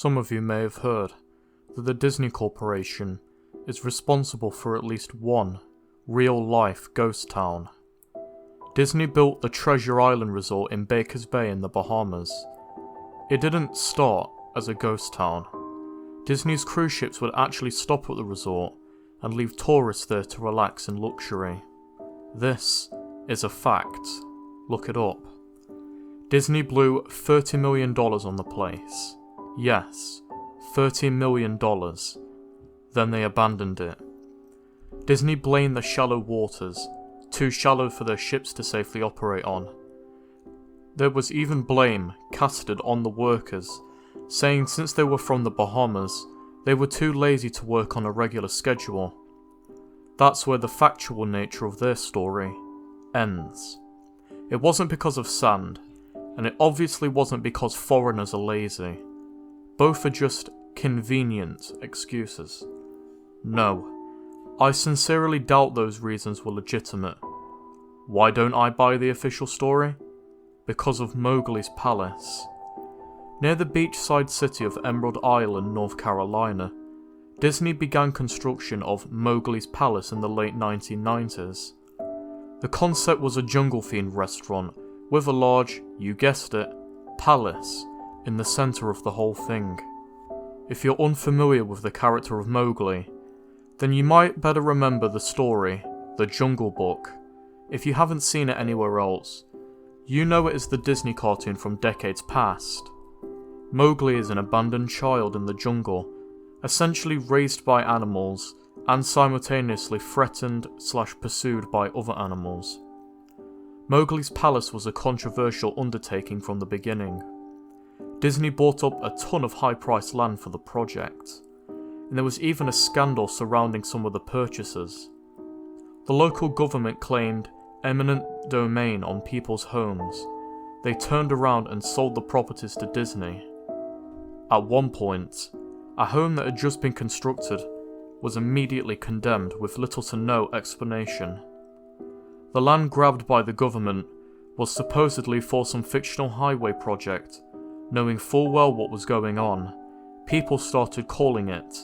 Some of you may have heard that the Disney Corporation is responsible for at least one real-life ghost town. Disney built the Treasure Island Resort in Baker's Bay in the Bahamas. It didn't start as a ghost town. Disney's cruise ships would actually stop at the resort and leave tourists there to relax in luxury. This is a fact. Look it up. Disney blew $30 million on the place. Yes, $30 million. Then they abandoned it. Disney blamed the shallow waters, too shallow for their ships to safely operate on. There was even blame casted on the workers, saying since they were from the Bahamas, they were too lazy to work on a regular schedule. That's where the factual nature of their story ends. It wasn't because of sand, and it obviously wasn't because foreigners are lazy. Both are just convenient excuses. No, I sincerely doubt those reasons were legitimate. Why don't I buy the official story? Because of Mowgli's Palace. Near the beachside city of Emerald Island, North Carolina, Disney began construction of Mowgli's Palace in the late 1990s. The concept was a jungle-themed restaurant with a large, you guessed it, palace in the centre of the whole thing. If you're unfamiliar with the character of Mowgli, then you might better remember the story, The Jungle Book. If you haven't seen it anywhere else, you know it as the Disney cartoon from decades past. Mowgli is an abandoned child in the jungle, essentially raised by animals and simultaneously threatened/pursued by other animals. Mowgli's Palace was a controversial undertaking from the beginning. Disney bought up a ton of high-priced land for the project, and there was even a scandal surrounding some of the purchasers. The local government claimed eminent domain on people's homes. They turned around and sold the properties to Disney. At one point, a home that had just been constructed was immediately condemned with little to no explanation. The land grabbed by the government was supposedly for some fictional highway project. Knowing full well what was going on, people started calling it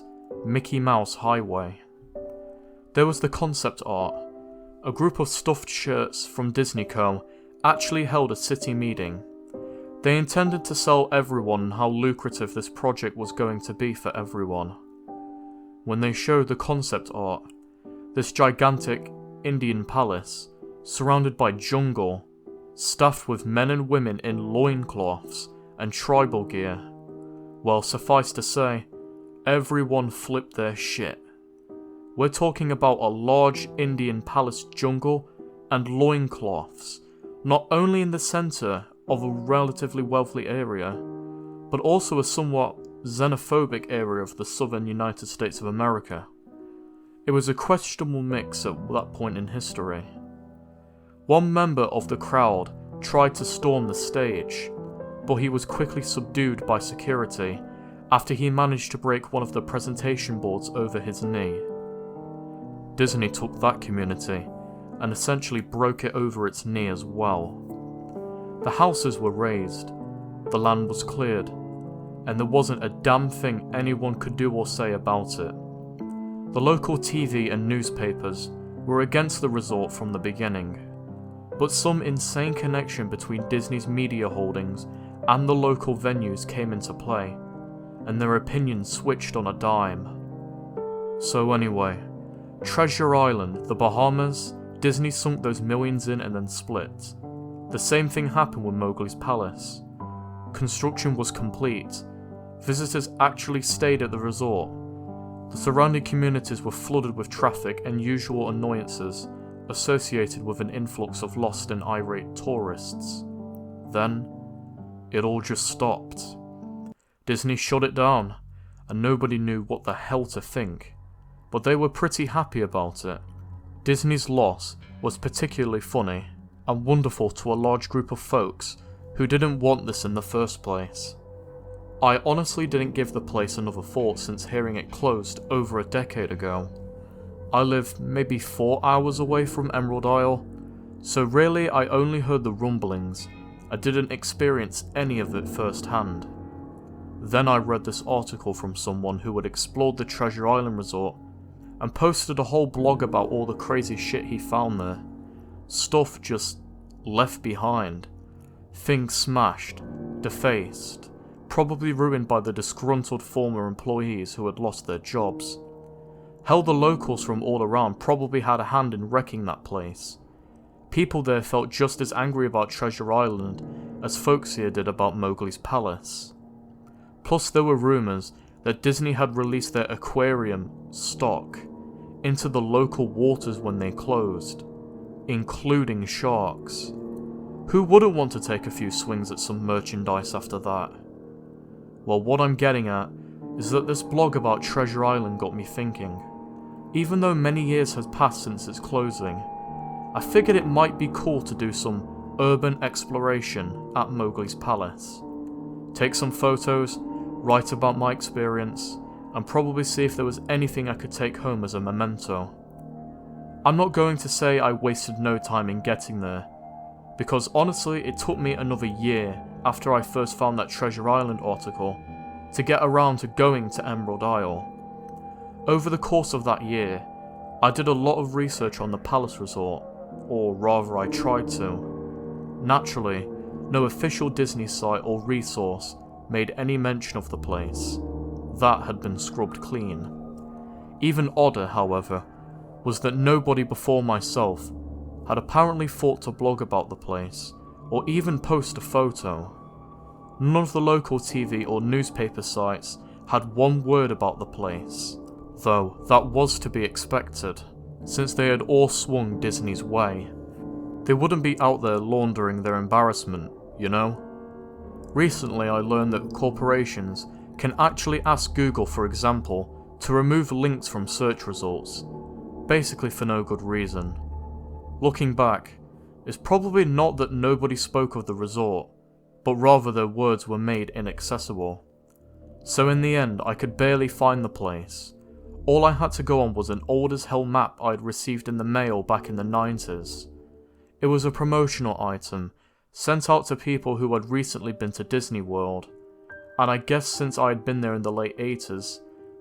Mickey Mouse Highway. There was the concept art. A group of stuffed shirts from Disney Co. actually held a city meeting. They intended to sell everyone how lucrative this project was going to be for everyone. When they showed the concept art, this gigantic Indian palace, surrounded by jungle, staffed with men and women in loincloths and tribal gear, well, suffice to say, everyone flipped their shit. We're talking about a large Indian palace jungle and loincloths, not only in the centre of a relatively wealthy area, but also a somewhat xenophobic area of the southern United States of America. It was a questionable mix at that point in history. One member of the crowd tried to storm the stage, but he was quickly subdued by security after he managed to break one of the presentation boards over his knee. Disney took that community and essentially broke it over its knee as well. The houses were razed, the land was cleared, and there wasn't a damn thing anyone could do or say about it. The local TV and newspapers were against the resort from the beginning, but some insane connection between Disney's media holdings and the local venues came into play, and their opinions switched on a dime. So anyway, Treasure Island, the Bahamas, Disney sunk those millions in and then split. The same thing happened with Mowgli's Palace. Construction was complete. Visitors actually stayed at the resort. The surrounding communities were flooded with traffic and usual annoyances associated with an influx of lost and irate tourists. Then, it all just stopped. Disney shut it down, and nobody knew what the hell to think. But they were pretty happy about it. Disney's loss was particularly funny and wonderful to a large group of folks who didn't want this in the first place. I honestly didn't give the place another thought since hearing it closed over a decade ago. I live maybe 4 hours away from Emerald Isle, so really I only heard the rumblings. I didn't experience any of it firsthand. Then I read this article from someone who had explored the Treasure Island resort and posted a whole blog about all the crazy shit he found there. Stuff just left behind. Things smashed, defaced, probably ruined by the disgruntled former employees who had lost their jobs. Hell, the locals from all around probably had a hand in wrecking that place. People there felt just as angry about Treasure Island as folks here did about Mowgli's palace. Plus there were rumours that Disney had released their aquarium stock into the local waters when they closed, including sharks. Who wouldn't want to take a few swings at some merchandise after that? Well, what I'm getting at is that this blog about Treasure Island got me thinking. Even though many years has passed since its closing, I figured it might be cool to do some urban exploration at Mowgli's palace. Take some photos, write about my experience, and probably see if there was anything I could take home as a memento. I'm not going to say I wasted no time in getting there, because honestly it took me another year after I first found that Treasure Island article to get around to going to Emerald Isle. Over the course of that year, I did a lot of research on the Palace Resort, or rather I tried to. Naturally, no official Disney site or resource made any mention of the place. That had been scrubbed clean. Even odder, however, was that nobody before myself had apparently thought to blog about the place, or even post a photo. None of the local TV or newspaper sites had one word about the place, though that was to be expected, since they had all swung Disney's way. They wouldn't be out there laundering their embarrassment, you know? Recently I learned that corporations can actually ask Google, for example, to remove links from search results, basically for no good reason. Looking back, it's probably not that nobody spoke of the resort, but rather their words were made inaccessible. So in the end, I could barely find the place. All I had to go on was an old as hell map I'd received in the mail back in the 90s. It was a promotional item, sent out to people who had recently been to Disney World, and I guess since I had been there in the late 80s,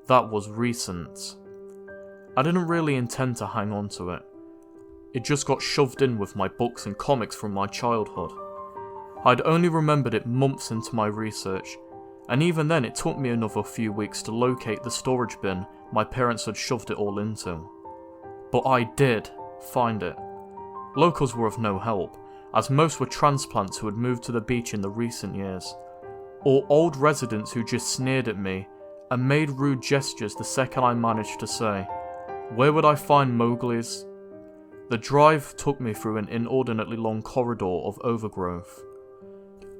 that was recent. I didn't really intend to hang on to it. It just got shoved in with my books and comics from my childhood. I'd only remembered it months into my research, and even then it took me another few weeks to locate the storage bin my parents had shoved it all into. But I did find it. Locals were of no help, as most were transplants who had moved to the beach in the recent years, or old residents who just sneered at me and made rude gestures the second I managed to say, "Where would I find Mowgli's?" The drive took me through an inordinately long corridor of overgrowth.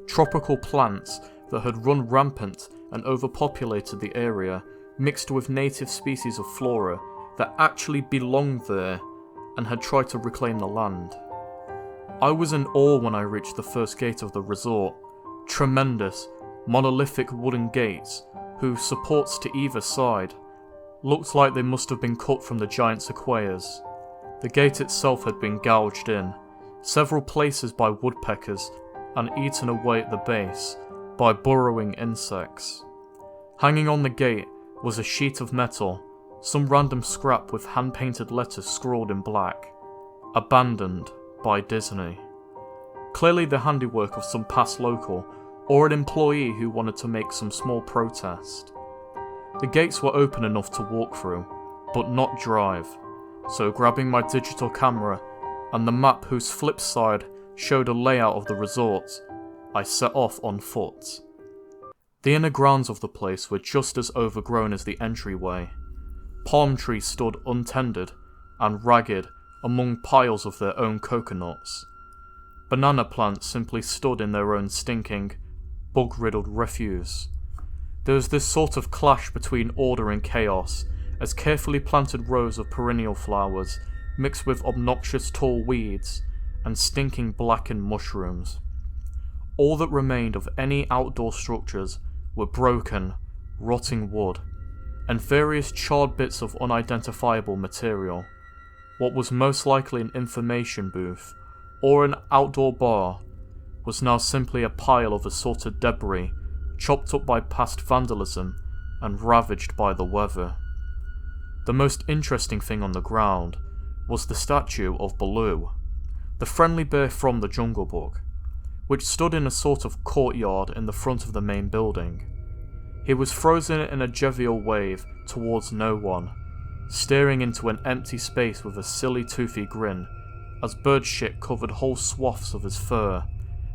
Tropical plants that had run rampant and overpopulated the area mixed with native species of flora that actually belonged there and had tried to reclaim the land. I was in awe when I reached the first gate of the resort. Tremendous, monolithic wooden gates, whose supports to either side looked like they must have been cut from the giant sequoias. The gate itself had been gouged in, several places by woodpeckers, and eaten away at the base by burrowing insects. Hanging on the gate was a sheet of metal, some random scrap with hand-painted letters scrawled in black. Abandoned by Disney. Clearly the handiwork of some past local, or an employee who wanted to make some small protest. The gates were open enough to walk through, but not drive, so grabbing my digital camera and the map whose flip side showed a layout of the resort, I set off on foot. The inner grounds of the place were just as overgrown as the entryway. Palm trees stood untended and ragged among piles of their own coconuts. Banana plants simply stood in their own stinking, bug-riddled refuse. There was this sort of clash between order and chaos, as carefully planted rows of perennial flowers mixed with obnoxious tall weeds and stinking blackened mushrooms. All that remained of any outdoor structures were broken, rotting wood, and various charred bits of unidentifiable material. What was most likely an information booth, or an outdoor bar, was now simply a pile of assorted debris, chopped up by past vandalism and ravaged by the weather. The most interesting thing on the ground was the statue of Baloo, the friendly bear from the Jungle Book, which stood in a sort of courtyard in the front of the main building. He was frozen in a jovial wave towards no one, staring into an empty space with a silly toothy grin as bird shit covered whole swaths of his fur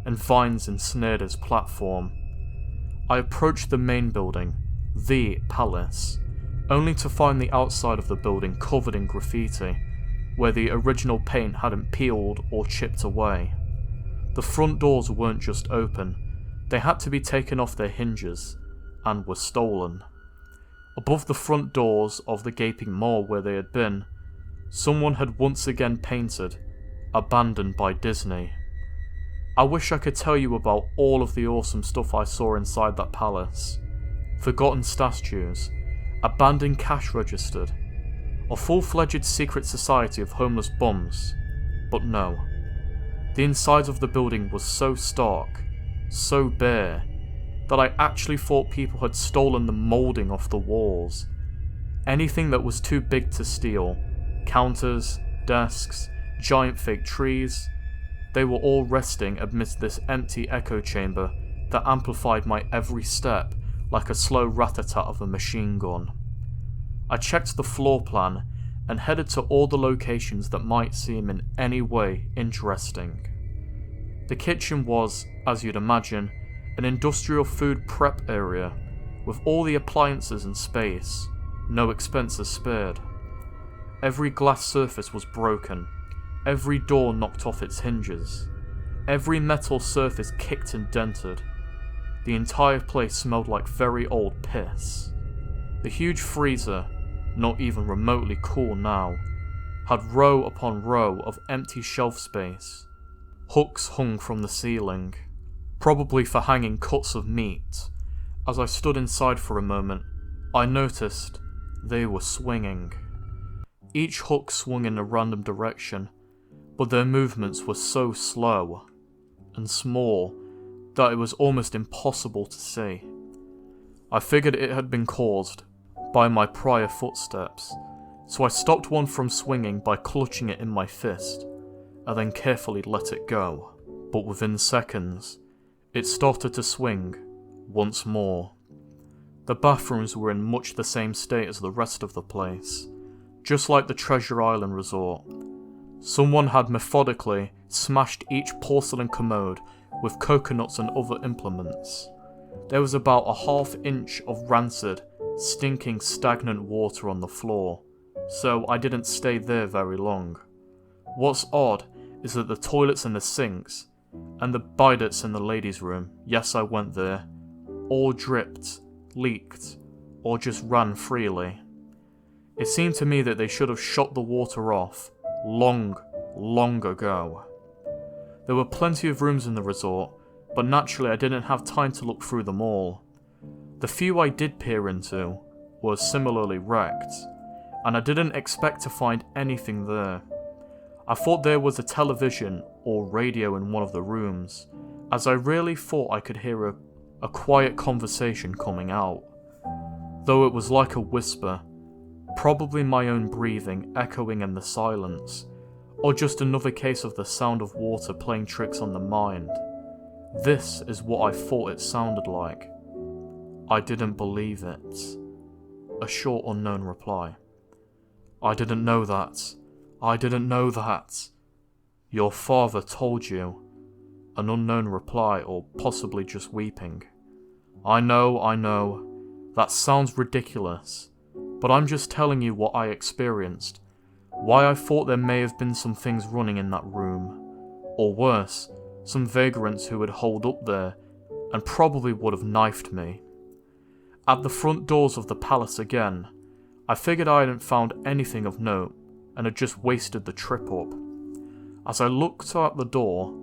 and vines ensnared his platform. I approached the main building, the palace, only to find the outside of the building covered in graffiti, where the original paint hadn't peeled or chipped away. The front doors weren't just open, they had to be taken off their hinges, and were stolen. Above the front doors of the gaping maw where they had been, someone had once again painted, "Abandoned by Disney." I wish I could tell you about all of the awesome stuff I saw inside that palace. Forgotten statues, abandoned cash registered, a full-fledged secret society of homeless bums, but no. The inside of the building was so stark, so bare, that I actually thought people had stolen the moulding off the walls. Anything that was too big to steal, counters, desks, giant fake trees, they were all resting amidst this empty echo chamber that amplified my every step like a slow rat-a-tat of a machine gun. I checked the floor plan and headed to all the locations that might seem in any way interesting. The kitchen was, as you'd imagine, an industrial food prep area, with all the appliances in space, no expenses spared. Every glass surface was broken, every door knocked off its hinges, every metal surface kicked and dented. The entire place smelled like very old piss. The huge freezer, not even remotely cool now, had row upon row of empty shelf space. Hooks hung from the ceiling, probably for hanging cuts of meat. As I stood inside for a moment, I noticed they were swinging. Each hook swung in a random direction, but their movements were so slow and small that it was almost impossible to see. I figured it had been caused by my prior footsteps, so I stopped one from swinging by clutching it in my fist, and then carefully let it go. But within seconds, it started to swing once more. The bathrooms were in much the same state as the rest of the place, just like the Treasure Island resort. Someone had methodically smashed each porcelain commode with coconuts and other implements. There was about a half-inch of rancid, stinking, stagnant water on the floor, so I didn't stay there very long. What's odd is that the toilets and the sinks, and the bidets in the ladies' room, yes, I went there, all dripped, leaked, or just ran freely. It seemed to me that they should have shut the water off long ago. There were plenty of rooms in the resort, but naturally I didn't have time to look through them all. The few I did peer into were similarly wrecked, and I didn't expect to find anything there. I thought there was a television or radio in one of the rooms, as I really thought I could hear a quiet conversation coming out, though it was like a whisper, probably my own breathing echoing in the silence, or just another case of the sound of water playing tricks on the mind. This is what I thought it sounded like. I didn't believe it. A short unknown reply. I didn't know that. I didn't know that. Your father told you. An unknown reply, or possibly just weeping. I know. That sounds ridiculous, but I'm just telling you what I experienced. Why I thought there may have been some things running in that room. Or worse, some vagrants who had holed up there and probably would have knifed me. At the front doors of the palace again, I figured I hadn't found anything of note and had just wasted the trip up. As I looked out the door,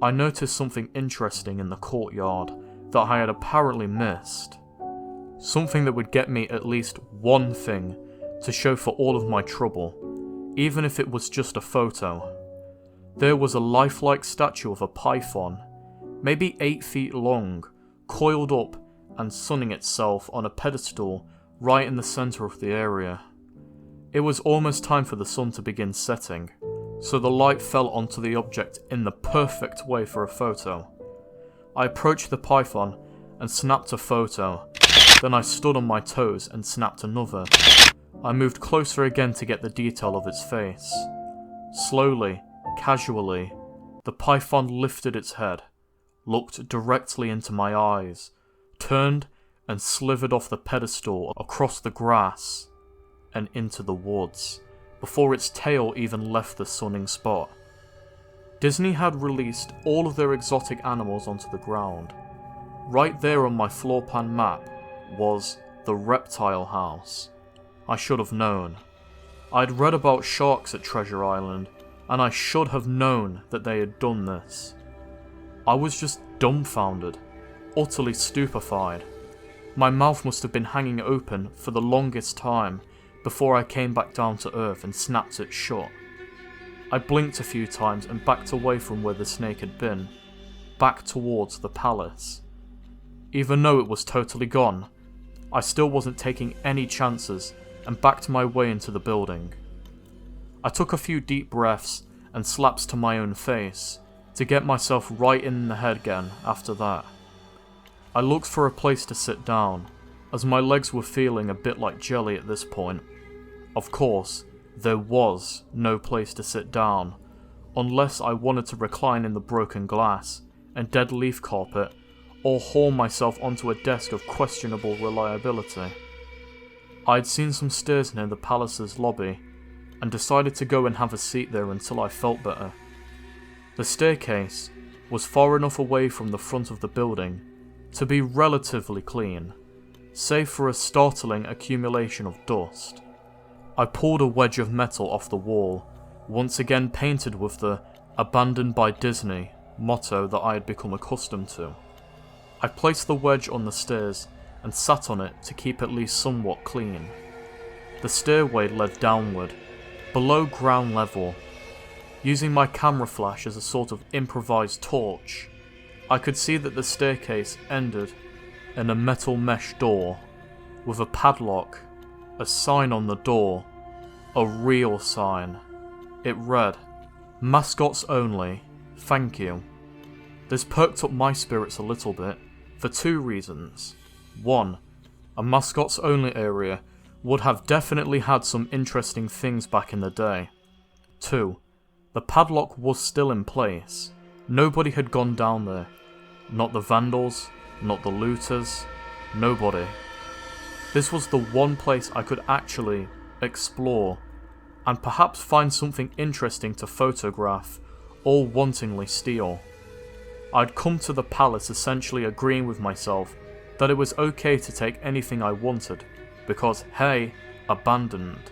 I noticed something interesting in the courtyard that I had apparently missed. Something that would get me at least one thing to show for all of my trouble, even if it was just a photo. There was a lifelike statue of a python, maybe 8 feet long, coiled up and sunning itself on a pedestal right in the centre of the area. It was almost time for the sun to begin setting, so the light fell onto the object in the perfect way for a photo. I approached the python and snapped a photo, then I stood on my toes and snapped another. I moved closer again to get the detail of its face. Slowly, casually, the python lifted its head, looked directly into my eyes, turned and slithered off the pedestal across the grass and into the woods, before its tail even left the sunning spot. Disney had released all of their exotic animals onto the ground. Right there on my floor plan map was the reptile house. I should have known. I'd read about sharks at Treasure Island, and I should have known that they had done this. I was just dumbfounded, utterly stupefied. My mouth must have been hanging open for the longest time before I came back down to earth and snapped it shut. I blinked a few times and backed away from where the snake had been, back towards the palace. Even though it was totally gone, I still wasn't taking any chances and backed my way into the building. I took a few deep breaths and slaps to my own face to get myself right in the head again after that. I looked for a place to sit down, as my legs were feeling a bit like jelly at this point. Of course, there was no place to sit down, unless I wanted to recline in the broken glass and dead leaf carpet, or haul myself onto a desk of questionable reliability. I'd seen some stairs near the palace's lobby, and decided to go and have a seat there until I felt better. The staircase was far enough away from the front of the building to be relatively clean, save for a startling accumulation of dust. I pulled a wedge of metal off the wall, once again painted with the "Abandoned by Disney" motto that I had become accustomed to. I placed the wedge on the stairs and sat on it to keep at least somewhat clean. The stairway led downward, below ground level. Using my camera flash as a sort of improvised torch, I could see that the staircase ended in a metal mesh door, with a padlock, a sign on the door, a real sign. It read, "Mascots only, thank you." This perked up my spirits a little bit, for two reasons. One, a mascots only area would have definitely had some interesting things back in the day. Two, the padlock was still in place. Nobody had gone down there. Not the vandals, not the looters, nobody. This was the one place I could actually explore, and perhaps find something interesting to photograph, or wantingly steal. I'd come to the palace essentially agreeing with myself that it was okay to take anything I wanted, because hey, abandoned.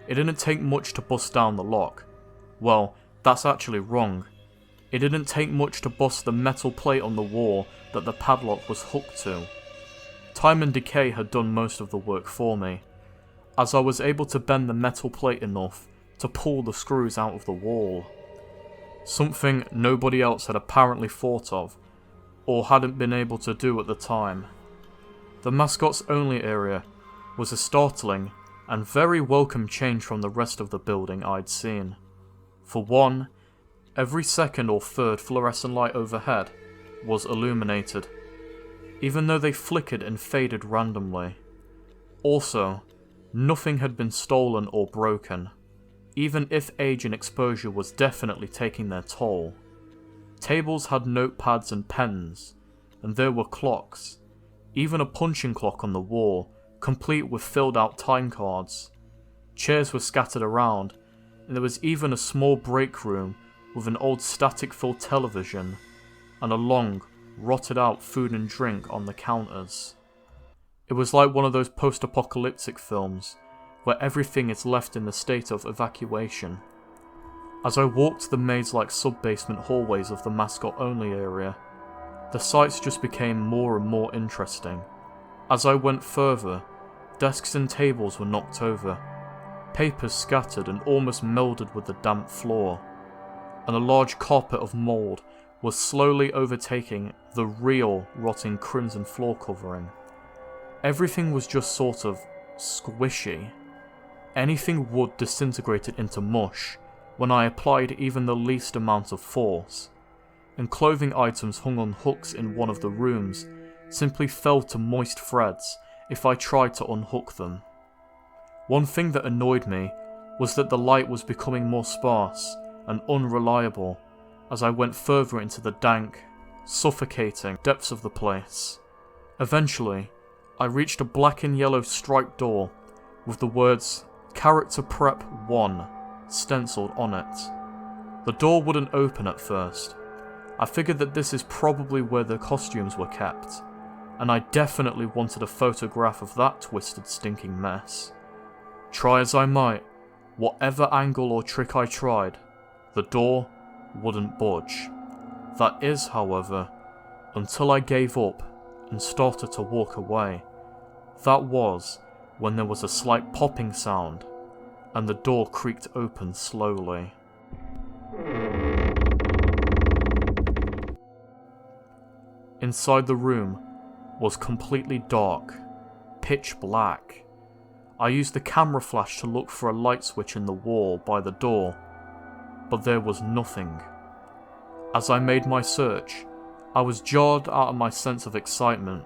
It didn't take much to bust down the lock. Well, that's actually wrong. It didn't take much to bust the metal plate on the wall that the padlock was hooked to. Time and decay had done most of the work for me, as I was able to bend the metal plate enough to pull the screws out of the wall. Something nobody else had apparently thought of, or hadn't been able to do at the time. The mascots only area was a startling and very welcome change from the rest of the building I'd seen. For one, every second or third fluorescent light overhead was illuminated, even though they flickered and faded randomly. Also, nothing had been stolen or broken, even if age and exposure was definitely taking their toll. Tables had notepads and pens, and there were clocks, even a punching clock on the wall, complete with filled out time cards. Chairs were scattered around, and there was even a small break room with an old static-filled television, and a long, rotted out food and drink on the counters. It was like one of those post-apocalyptic films, where everything is left in the state of evacuation. As I walked the maze-like sub-basement hallways of the mascot-only area, the sights just became more and more interesting. As I went further, desks and tables were knocked over, papers scattered and almost melded with the damp floor, and a large carpet of mould was slowly overtaking the real rotting crimson floor covering. Everything was just sort of squishy. Anything wood disintegrated into mush when I applied even the least amount of force, and clothing items hung on hooks in one of the rooms simply fell to moist threads if I tried to unhook them. One thing that annoyed me was that the light was becoming more sparse and unreliable as I went further into the dank, suffocating depths of the place. Eventually, I reached a black and yellow striped door with the words Character Prep 1 stenciled on it. The door wouldn't open at first. I figured that this is probably where the costumes were kept, and I definitely wanted a photograph of that twisted, stinking mess. Try as I might, whatever angle or trick I tried, the door wouldn't budge. That is, however, until I gave up and started to walk away. That was when there was a slight popping sound, and the door creaked open slowly. Inside the room was completely dark, pitch black. I used the camera flash to look for a light switch in the wall by the door, but there was nothing. As I made my search, I was jarred out of my sense of excitement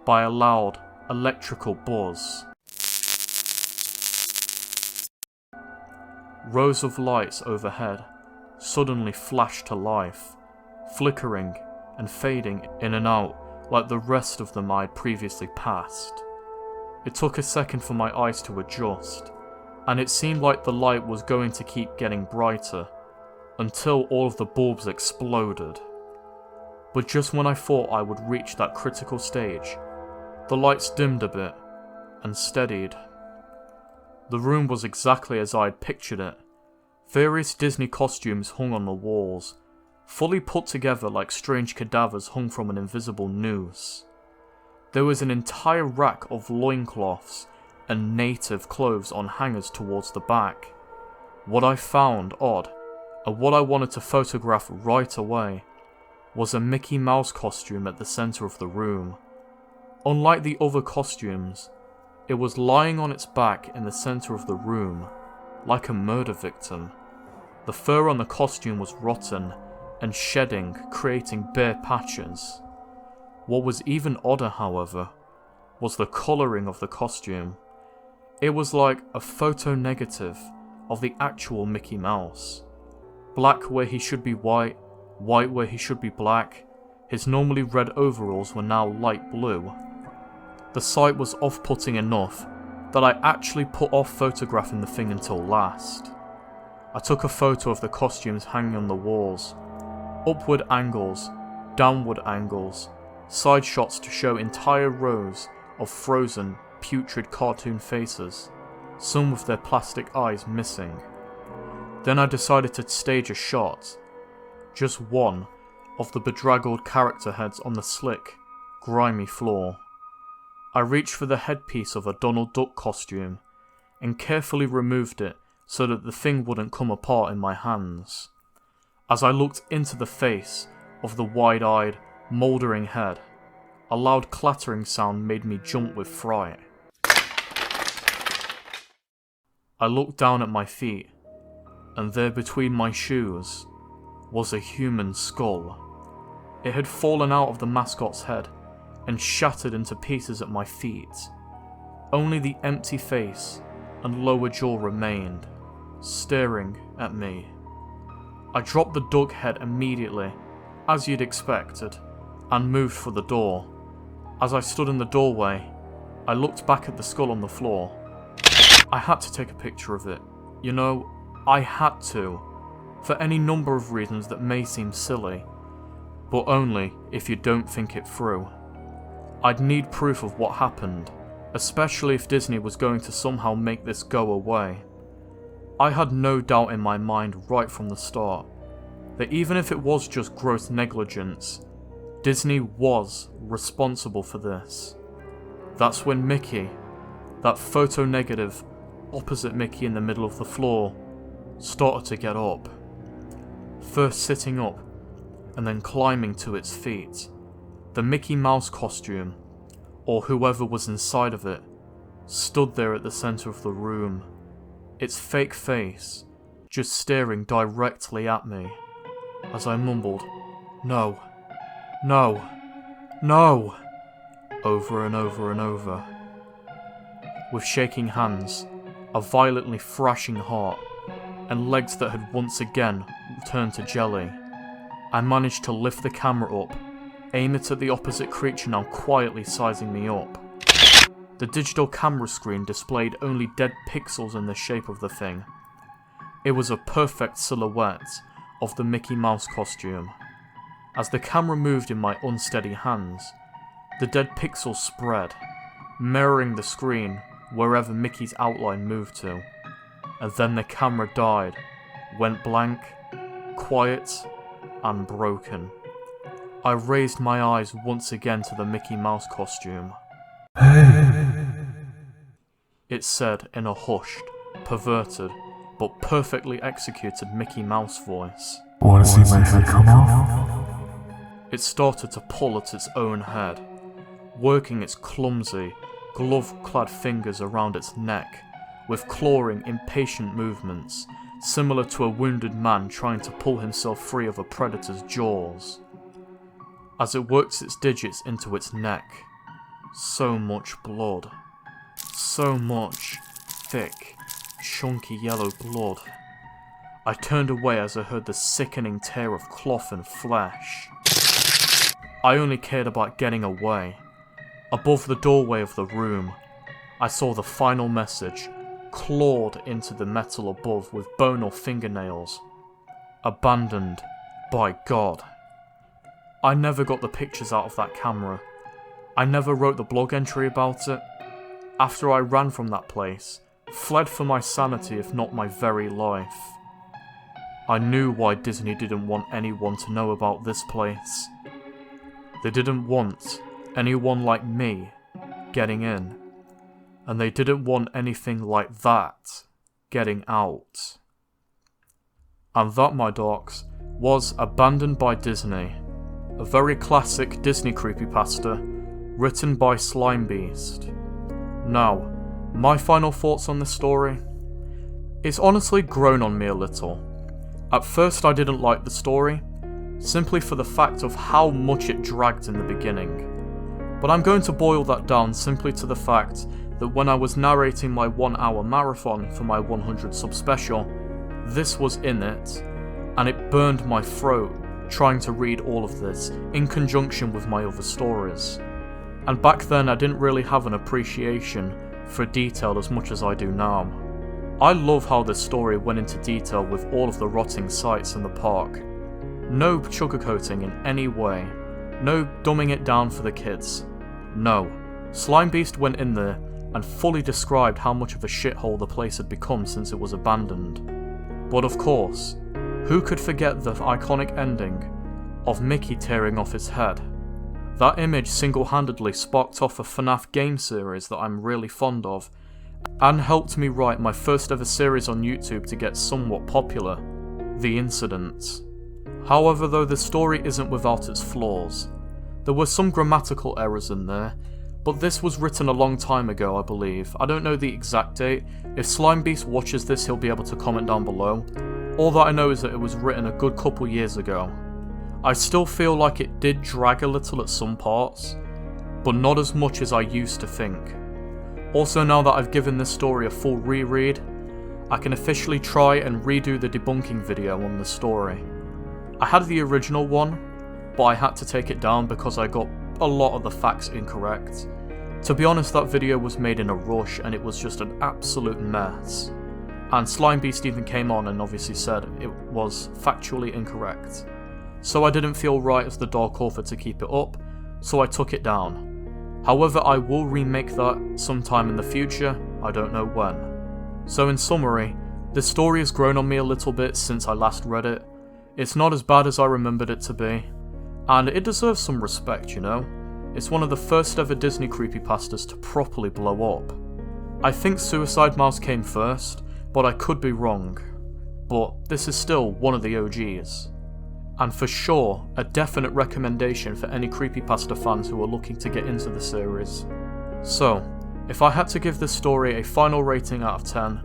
by a loud electrical buzz. Rows of lights overhead suddenly flashed to life, flickering and fading in and out like the rest of them I had previously passed. It took a second for my eyes to adjust, and it seemed like the light was going to keep getting brighter until all of the bulbs exploded. But just when I thought I would reach that critical stage, the lights dimmed a bit and steadied. The room was exactly as I had pictured it. Various Disney costumes hung on the walls, fully put together like strange cadavers hung from an invisible noose. There was an entire rack of loincloths and native clothes on hangers towards the back. What I found odd, and what I wanted to photograph right away, was a Mickey Mouse costume at the centre of the room. Unlike the other costumes, it was lying on its back in the centre of the room, like a murder victim. The fur on the costume was rotten and shedding, creating bare patches. What was even odder, however, was the colouring of the costume. It was like a photo negative of the actual Mickey Mouse. Black where he should be white, white where he should be black. His normally red overalls were now light blue. The sight was off-putting enough that I actually put off photographing the thing until last. I took a photo of the costumes hanging on the walls. Upward angles, downward angles, side shots to show entire rows of frozen, putrid cartoon faces, some with their plastic eyes missing. Then I decided to stage a shot, just one, of the bedraggled character heads on the slick, grimy floor. I reached for the headpiece of a Donald Duck costume, and carefully removed it so that the thing wouldn't come apart in my hands. As I looked into the face of the wide-eyed, mouldering head, a loud clattering sound made me jump with fright. I looked down at my feet, and there between my shoes was a human skull. It had fallen out of the mascot's head and shattered into pieces at my feet. Only the empty face and lower jaw remained, staring at me. I dropped the duck head immediately, as you'd expected, and moved for the door. As I stood in the doorway, I looked back at the skull on the floor. I had to take a picture of it. You know, I had to, for any number of reasons that may seem silly, but only if you don't think it through. I'd need proof of what happened, especially if Disney was going to somehow make this go away. I had no doubt in my mind right from the start that even if it was just gross negligence, Disney was responsible for this. That's when Mickey, that photo negative opposite Mickey in the middle of the floor, started to get up. First sitting up, and then climbing to its feet. The Mickey Mouse costume, or whoever was inside of it, stood there at the center of the room, its fake face just staring directly at me, as I mumbled, "No, no, no," over and over and over. With shaking hands, a violently thrashing heart, and legs that had once again turned to jelly, I managed to lift the camera up, aim it at the opposite creature now quietly sizing me up. The digital camera screen displayed only dead pixels in the shape of the thing. It was a perfect silhouette of the Mickey Mouse costume. As the camera moved in my unsteady hands, the dead pixels spread, mirroring the screen wherever Mickey's outline moved to. And then the camera died, went blank, quiet, and broken. I raised my eyes once again to the Mickey Mouse costume. It said in a hushed, perverted, but perfectly executed Mickey Mouse voice. "Wanna see my head come off?" It started to pull at its own head, working its clumsy, glove-clad fingers around its neck, with clawing, impatient movements, similar to a wounded man trying to pull himself free of a predator's jaws. As it works its digits into its neck, so much blood. So much thick, chunky yellow blood. I turned away as I heard the sickening tear of cloth and flesh. I only cared about getting away. Above the doorway of the room, I saw the final message, clawed into the metal above with bone or fingernails. Abandoned by God. I never got the pictures out of that camera. I never wrote the blog entry about it. After I ran from that place, fled for my sanity if not my very life. I knew why Disney didn't want anyone to know about this place. They didn't want anyone like me getting in. And they didn't want anything like that getting out. And that, my dogs, was Abandoned by Disney. A very classic Disney creepypasta, written by SlimeBeast. Now, my final thoughts on this story? It's honestly grown on me a little. At first I didn't like the story, simply for the fact of how much it dragged in the beginning. But I'm going to boil that down simply to the fact that when I was narrating my 1-hour marathon for my 100 sub special, this was in it, and it burned my throat trying to read all of this in conjunction with my other stories. And back then I didn't really have an appreciation for detail as much as I do now. I love how this story went into detail with all of the rotting sights in the park. No sugarcoating in any way. No dumbing it down for the kids. No. SlimeBeast went in there and fully described how much of a shithole the place had become since it was abandoned. But of course, who could forget the iconic ending of Mickey tearing off his head? That image single-handedly sparked off a FNAF game series that I'm really fond of, and helped me write my first ever series on YouTube to get somewhat popular, The Incident. However, though, the story isn't without its flaws. There were some grammatical errors in there, but this was written a long time ago, I believe. I don't know the exact date. If SlimeBeast watches this, he'll be able to comment down below. All that I know is that it was written a good couple years ago. I still feel like it did drag a little at some parts, but not as much as I used to think. Also, now that I've given this story a full reread, I can officially try and redo the debunking video on the story. I had the original one, but I had to take it down because I got a lot of the facts incorrect. To be honest, that video was made in a rush and it was just an absolute mess. And SlimeBeast even came on and obviously said it was factually incorrect. So I didn't feel right as the dark author to keep it up, so I took it down. However, I will remake that sometime in the future, I don't know when. So in summary, the story has grown on me a little bit since I last read it. It's not as bad as I remembered it to be, and it deserves some respect, you know? It's one of the first ever Disney creepypastas to properly blow up. I think Suicide Mouse came first, but I could be wrong. But this is still one of the OGs. and for sure, a definite recommendation for any creepypasta fans who are looking to get into the series. So, if I had to give this story a final rating out of 10,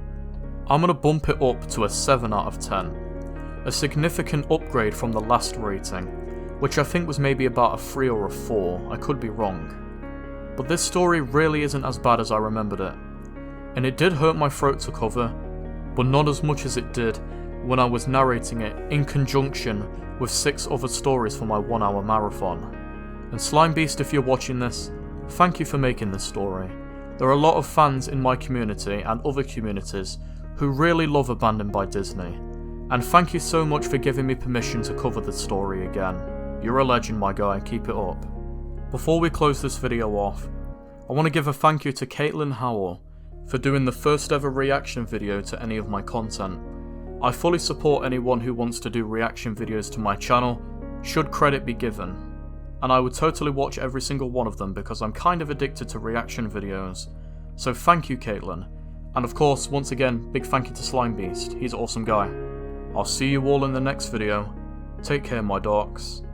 I'm gonna bump it up to a 7 out of 10. A significant upgrade from the last rating, which I think was maybe about a 3 or a 4, I could be wrong. But this story really isn't as bad as I remembered it. And it did hurt my throat to cover, but not as much as it did when I was narrating it in conjunction with 6 other stories for my 1-hour marathon. And SlimeBeast, if you're watching this, thank you for making this story. There are a lot of fans in my community and other communities who really love Abandoned by Disney, and thank you so much for giving me permission to cover the story again. You're a legend, my guy, keep it up. Before we close this video off, I want to give a thank you to Caitlin Howell for doing the first ever reaction video to any of my content. I fully support anyone who wants to do reaction videos to my channel, should credit be given. And I would totally watch every single one of them because I'm kind of addicted to reaction videos. So thank you, Caitlin. And of course, once again, big thank you to SlimeBeast, he's an awesome guy. I'll see you all in the next video. Take care, my dorks.